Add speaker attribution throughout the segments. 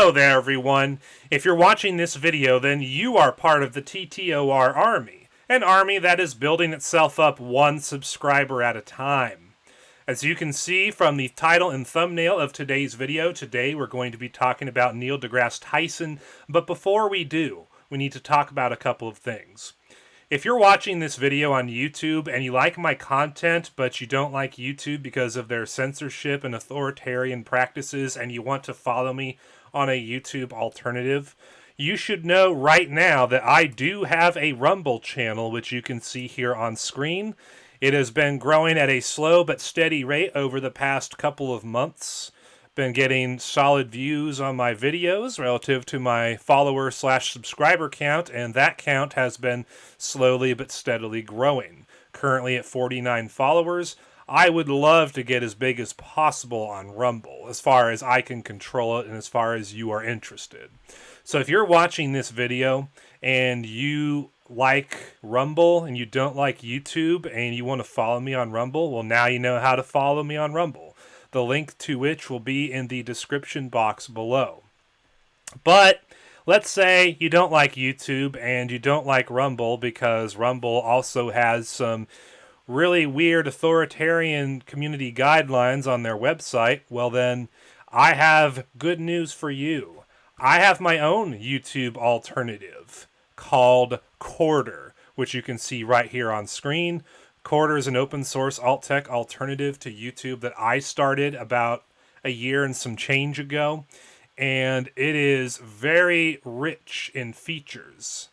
Speaker 1: Hello there, everyone. If you're watching this video, then you are part of the TTOR Army, an army that is building itself up one subscriber at a time. As you can see from the title and thumbnail of today's video, today we're going to be talking about Neil Degrasse Tyson, but before we do, we need to talk about a couple of things. If you're watching this video on YouTube and you like my content, but you don't like YouTube because of their censorship and authoritarian practices, and you want to follow me on a YouTube alternative, you should know right now that I do have a Rumble channel, which you can see here on screen. It has been growing at a slow but steady rate over the past couple of months. Been getting solid views on my videos relative to my follower/subscriber count, and that count has been slowly but steadily growing. Currently at 49 followers. I would love to get as big as possible on Rumble, as far as I can control it and as far as you are interested. So if you're watching this video and you like Rumble and you don't like YouTube and you want to follow me on Rumble, well, now you know how to follow me on Rumble. The link to which will be in the description box below. But let's say you don't like YouTube and you don't like Rumble because Rumble also has some really weird authoritarian community guidelines on their website. Well then, I have good news for you. I have my own YouTube alternative called Quarter, which you can see right here on screen. Quarter is an open source alt tech alternative to YouTube that I started about a year and some change ago, and it is very rich in features.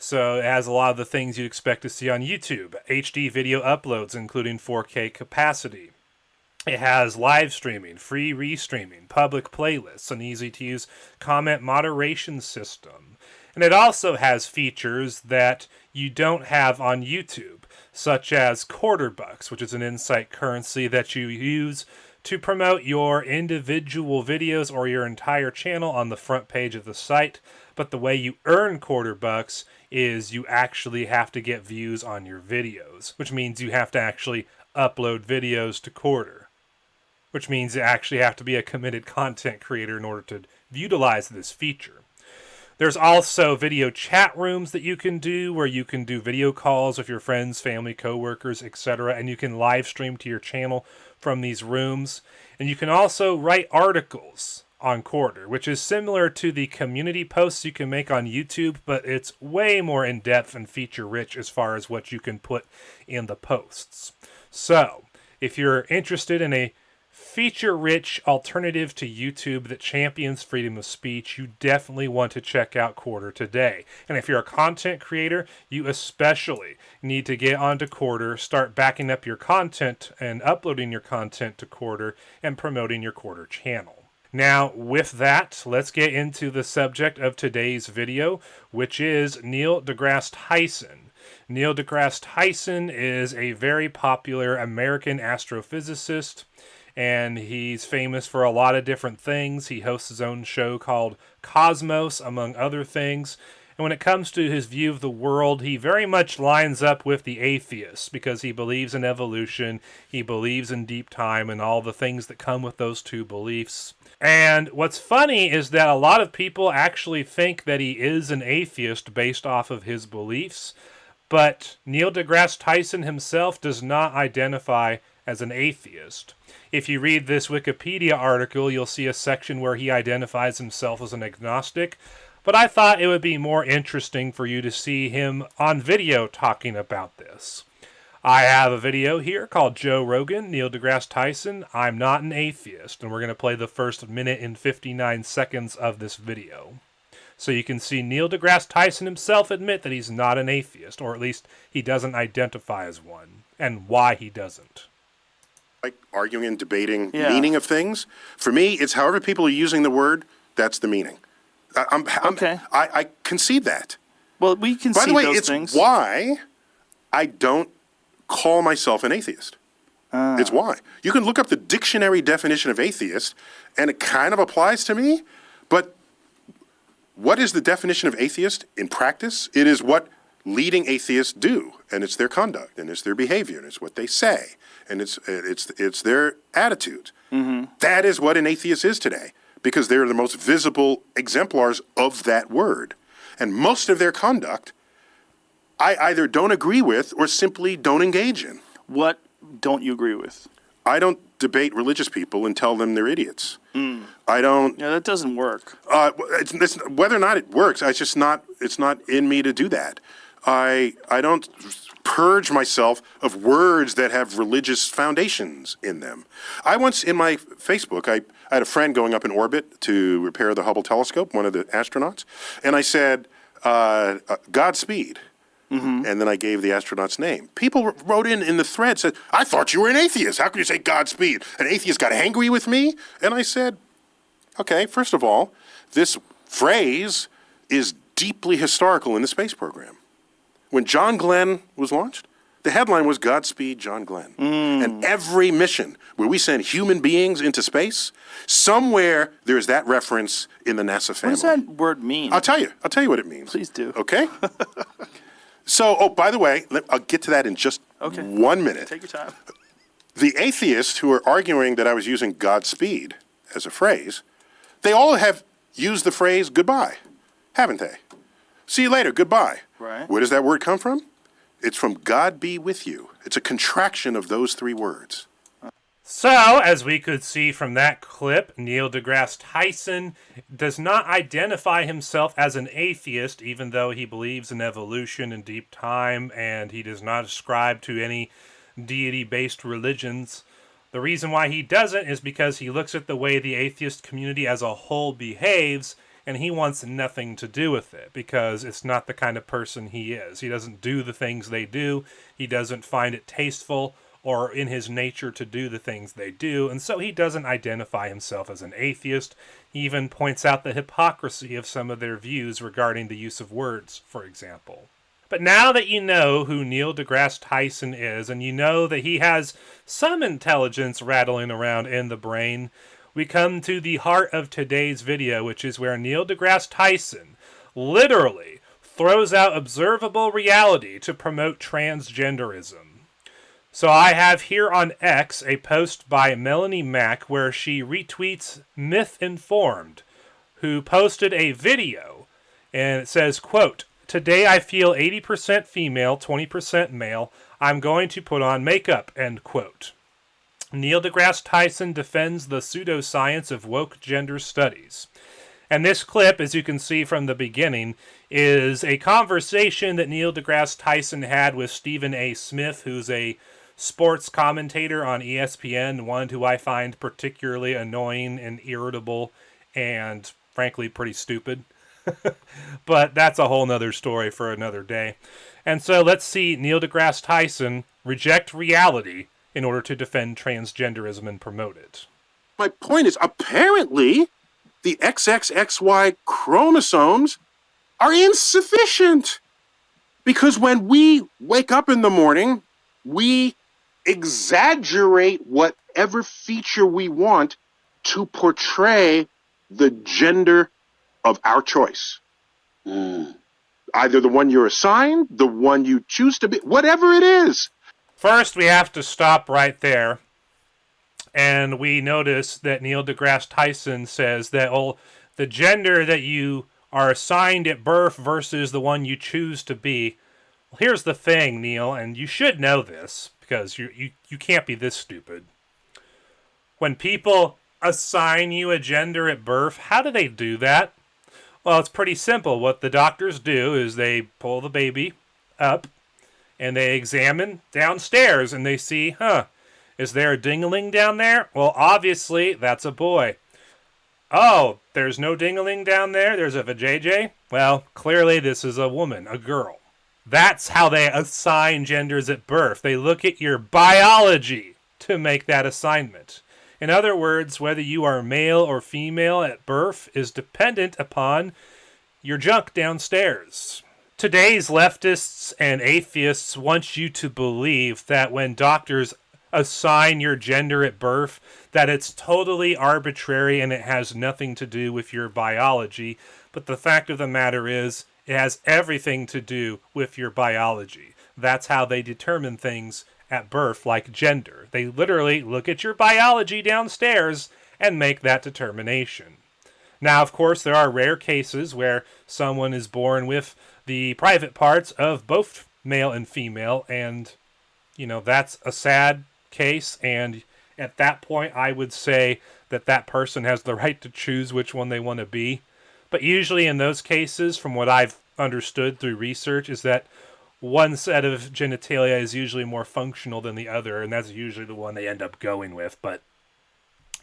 Speaker 1: So it has a lot of the things you'd expect to see on YouTube. HD video uploads, including 4K capacity. It has live streaming, free restreaming, public playlists, an easy-to-use comment moderation system. And it also has features that you don't have on YouTube, such as Quarter Bucks, which is an insight currency that you use to promote your individual videos or your entire channel on the front page of the site. But the way you earn Quarter Bucks is you actually have to get views on your videos, which means you have to actually upload videos to Quarter, which means you actually have to be a committed content creator in order to utilize this feature. There's also video chat rooms that you can do where you can do video calls with your friends, family, coworkers, etc. And you can live stream to your channel from these rooms. And you can also write articles on Quarter, which is similar to the community posts you can make on YouTube, but it's way more in-depth and feature-rich as far as what you can put in the posts. So, if you're interested in a feature-rich alternative to YouTube that champions freedom of speech, you definitely want to check out Quarter today. And if you're a content creator, you especially need to get onto Quarter, start backing up your content and uploading your content to Quarter and promoting your Quarter channel. Now, with that, let's get into the subject of today's video, which is Neil Degrasse Tyson. Neil Degrasse Tyson is a very popular American astrophysicist, and he's famous for a lot of different things. He hosts his own show called Cosmos, among other things. And when it comes to his view of the world, he very much lines up with the atheists because he believes in evolution, he believes in deep time, and all the things that come with those two beliefs. And what's funny is that a lot of people actually think that he is an atheist based off of his beliefs, but Neil Degrasse Tyson himself does not identify as an atheist. If you read this Wikipedia article, you'll see a section where he identifies himself as an agnostic, but I thought it would be more interesting for you to see him on video talking about this. I have a video here called Joe Rogan, Neil Degrasse Tyson, I'm Not an Atheist, and we're going to play the first minute and 59 seconds of this video. So you can see Neil Degrasse Tyson himself admit that he's not an atheist, or at least he doesn't identify as one, and why he doesn't.
Speaker 2: Like arguing and debating meaning of things. For me, it's however people are using the word, that's the meaning. I concede that.
Speaker 3: Well, we concede
Speaker 2: By the way,
Speaker 3: those things.
Speaker 2: it's why I don't call myself an atheist. It's why. You can look up the dictionary definition of atheist, and it kind of applies to me, but what is the definition of atheist in practice? It is what leading atheists do, and it's their conduct, and it's their behavior, and it's what they say, and it's their attitude. Mm-hmm. That is what an atheist is today. because they're the most visible exemplars of that word. And most of their conduct, I either don't agree with or simply don't engage in.
Speaker 3: What don't you agree with?
Speaker 2: I don't debate religious people and tell them they're idiots. I don't.
Speaker 3: Yeah, that doesn't work.
Speaker 2: Whether or not it works, it's not in me to do that. I don't purge myself of words that have religious foundations in them. I once, in my Facebook, I had a friend going up in orbit to repair the Hubble telescope, one of the astronauts, and I said, Godspeed. And then I gave the astronaut's name. People wrote in the thread, said, I thought you were an atheist. How could you say Godspeed? An atheist got angry with me? And I said, okay, first of all, this phrase is deeply historical in the space program. When John Glenn was launched, the headline was Godspeed John Glenn. And every mission where we send human beings into space, somewhere there's that reference in the NASA family.
Speaker 3: What does that word mean?
Speaker 2: I'll tell you what it means.
Speaker 3: Please do.
Speaker 2: Okay? So, by the way, I'll get to that in just 1 minute.
Speaker 3: Take your time.
Speaker 2: The atheists who are arguing that I was using Godspeed as a phrase, they all have used the phrase goodbye, haven't they? See you later, goodbye.
Speaker 3: Right.
Speaker 2: Where does that word come from? It's from God be with you. It's a contraction of those three words.
Speaker 1: So, as we could see from that clip, Neil Degrasse Tyson does not identify himself as an atheist, even though he believes in evolution and deep time, and he does not ascribe to any deity-based religions. The reason why he doesn't is because he looks at the way the atheist community as a whole behaves, and he wants nothing to do with it, because it's not the kind of person he is. He doesn't do the things they do. He doesn't find it tasteful or in his nature to do the things they do, and so he doesn't identify himself as an atheist. He even points out the hypocrisy of some of their views regarding the use of words, for example. But now that you know who Neil Degrasse Tyson is, and you know that he has some intelligence rattling around in the brain, we come to the heart of today's video, which is where Neil Degrasse Tyson literally throws out observable reality to promote transgenderism. So I have here on X a post by Melanie Mack where she retweets Myth Informed, who posted a video, and it says, quote, "Today I feel 80% female, 20% male. I'm going to put on makeup," end quote. Neil Degrasse Tyson defends the pseudoscience of woke gender studies. And this clip, as you can see from the beginning, is a conversation that Neil Degrasse Tyson had with Stephen A. Smith, who's a sports commentator on ESPN, one who I find particularly annoying and irritable and, frankly, pretty stupid. But that's a whole nother story for another day. And so let's see Neil Degrasse Tyson reject reality in order to defend transgenderism and promote it.
Speaker 2: My point is, apparently, the XXXY chromosomes are insufficient. Because when we wake up in the morning, we exaggerate whatever feature we want to portray the gender of our choice. Either the one you're assigned, the one you choose to be, whatever it is.
Speaker 1: First, we have to stop right there. And we notice that Neil Degrasse Tyson says that the gender that you are assigned at birth versus the one you choose to be. Well, here's the thing, Neil, and you should know this, because you can't be this stupid. When people assign you a gender at birth, how do they do that? Well, it's pretty simple. What the doctors do is they pull the baby up, and they examine downstairs, and they see, is there a ding-a-ling down there? Well, obviously, that's a boy. Oh, there's no ding-a-ling down there? There's a vajayjay? Well, clearly this is a woman, a girl. That's how they assign genders at birth. They look at your biology to make that assignment. In other words, whether you are male or female at birth is dependent upon your junk downstairs. Today's leftists and atheists want you to believe that when doctors assign your gender at birth, that it's totally arbitrary and it has nothing to do with your biology. But the fact of the matter is, it has everything to do with your biology. That's how they determine things at birth, like gender. They literally look at your biology downstairs and make that determination. Now, of course, there are rare cases where someone is born with the private parts of both male and female, and, that's a sad case, and at that point, I would say that that person has the right to choose which one they want to be. But usually in those cases, from what I've understood through research, is that one set of genitalia is usually more functional than the other, and that's usually the one they end up going with. But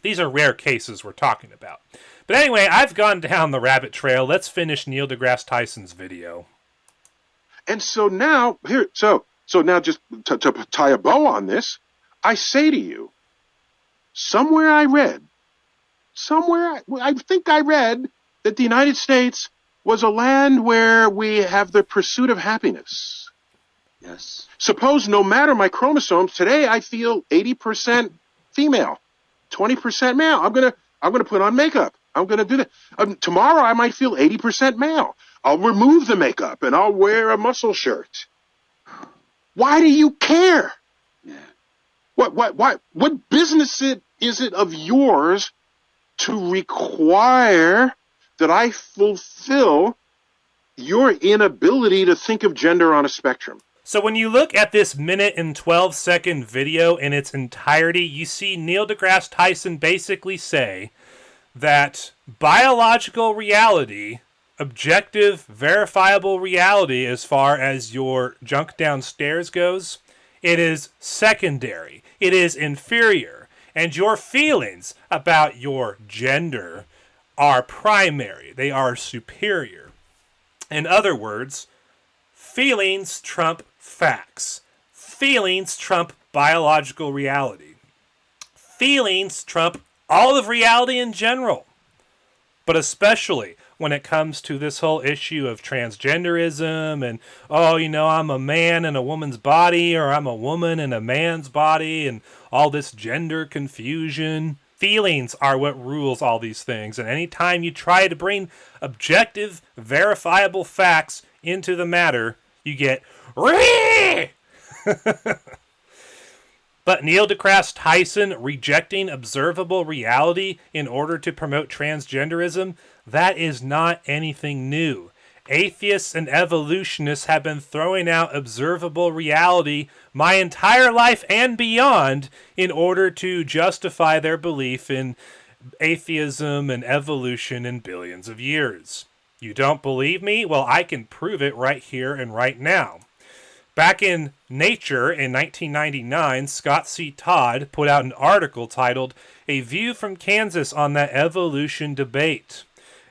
Speaker 1: these are rare cases we're talking about. But anyway, I've gone down the rabbit trail. Let's finish Neil deGrasse Tyson's video.
Speaker 2: And so now, so now just to tie a bow on this, I say to you, somewhere I think I read that the United States was a land where we have the pursuit of happiness.
Speaker 4: Yes.
Speaker 2: Suppose no matter my chromosomes, today I feel 80% female, 20% male. I'm gonna put on makeup. I'm gonna do that. Tomorrow I might feel 80% male. I'll remove the makeup and I'll wear a muscle shirt. Why do you care?
Speaker 4: Yeah.
Speaker 2: What business is it of yours to require that I fulfill your inability to think of gender on a spectrum?
Speaker 1: So when you look at this minute and 12-second video in its entirety, you see Neil deGrasse Tyson basically say that biological reality, objective, verifiable reality as far as your junk downstairs goes, it is secondary. It is inferior. And your feelings about your gender are primary. They are superior. In other words, feelings trump facts. Feelings trump biological reality. Feelings trump all of reality in general. But especially when it comes to this whole issue of transgenderism and, I'm a man in a woman's body, or I'm a woman in a man's body, and all this gender confusion. Feelings are what rules all these things. And anytime you try to bring objective, verifiable facts into the matter, you get Ree! But Neil deGrasse Tyson rejecting observable reality in order to promote transgenderism, that is not anything new. Atheists and evolutionists have been throwing out observable reality my entire life and beyond in order to justify their belief in atheism and evolution in billions of years. You don't believe me? Well, I can prove it right here and right now. Back in Nature in 1999, Scott C. Todd put out an article titled A View from Kansas on that Evolution Debate.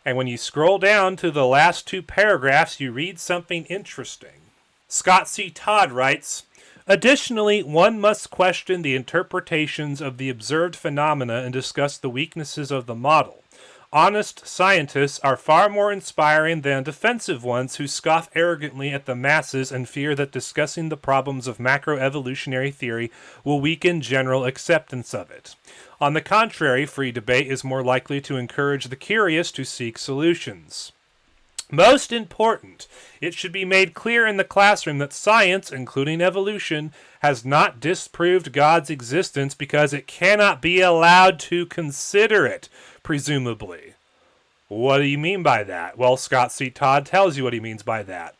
Speaker 1: And when you scroll down to the last two paragraphs, you read something interesting. Scott C. Todd writes, additionally, one must question the interpretations of the observed phenomena and discuss the weaknesses of the model. Honest scientists are far more inspiring than defensive ones who scoff arrogantly at the masses and fear that discussing the problems of macroevolutionary theory will weaken general acceptance of it. On the contrary, free debate is more likely to encourage the curious to seek solutions. Most important, it should be made clear in the classroom that science, including evolution, has not disproved God's existence because it cannot be allowed to consider it, presumably. What do you mean by that? Well, Scott C. Todd tells you what he means by that.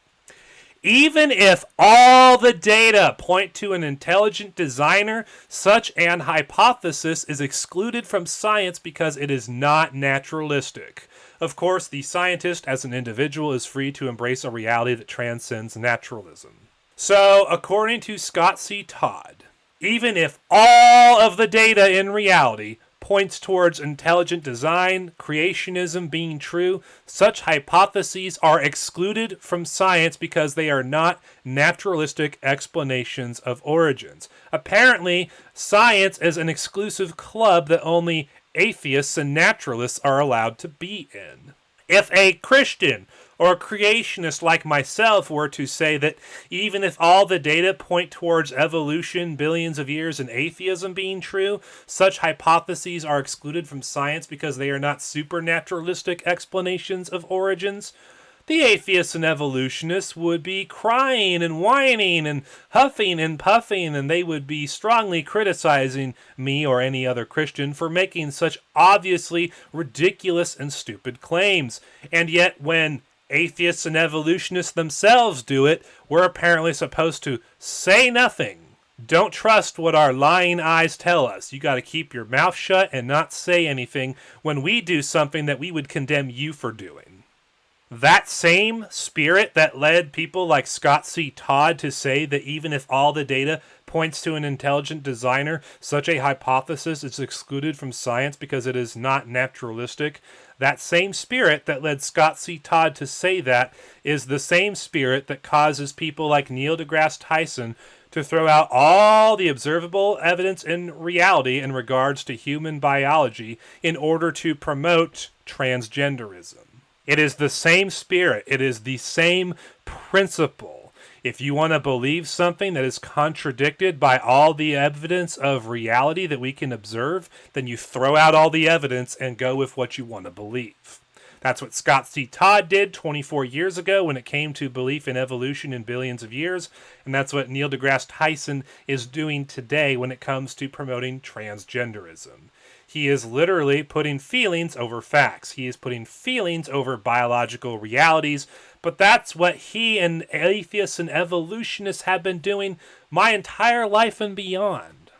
Speaker 1: Even if all the data point to an intelligent designer, such an hypothesis is excluded from science because it is not naturalistic. Of course, the scientist as an individual is free to embrace a reality that transcends naturalism. So, according to Scott C. Todd, even if all of the data in reality points towards intelligent design, creationism being true, such hypotheses are excluded from science because they are not naturalistic explanations of origins. Apparently, science is an exclusive club that only atheists and naturalists are allowed to be in. If a Christian or a creationist like myself were to say that even if all the data point towards evolution, billions of years, and atheism being true, such hypotheses are excluded from science because they are not supernaturalistic explanations of origins, the atheists and evolutionists would be crying and whining and huffing and puffing, and they would be strongly criticizing me or any other Christian for making such obviously ridiculous and stupid claims. And yet when atheists and evolutionists themselves do it, we're apparently supposed to say nothing. Don't trust what our lying eyes tell us. You got to keep your mouth shut and not say anything when we do something that we would condemn you for doing. That same spirit that led people like Scott C. Todd to say that even if all the data points to an intelligent designer, such a hypothesis is excluded from science because it is not naturalistic. That same spirit that led Scott C. Todd to say that is the same spirit that causes people like Neil Degrasse Tyson to throw out all the observable evidence in reality in regards to human biology in order to promote transgenderism. It is the same spirit. It is the same principle. If you want to believe something that is contradicted by all the evidence of reality that we can observe, then you throw out all the evidence and go with what you want to believe. That's what Scott C. Todd did 24 years ago when it came to belief in evolution in billions of years, and that's what Neil deGrasse Tyson is doing today when it comes to promoting transgenderism. He is literally putting feelings over facts. He is putting feelings over biological realities, but that's what he and atheists and evolutionists have been doing my entire life and beyond.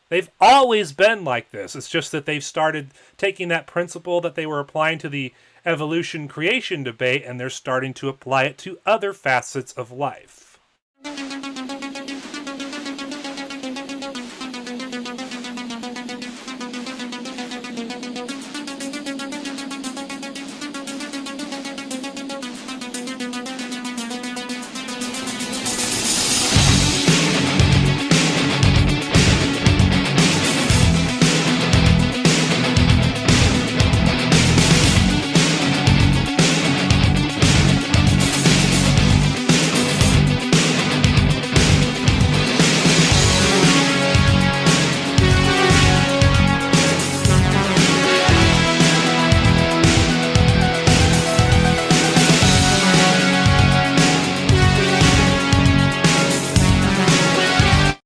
Speaker 1: They've always been like this. It's just that they've started taking that principle that they were applying to the evolution creation debate, and they're starting to apply it to other facets of life.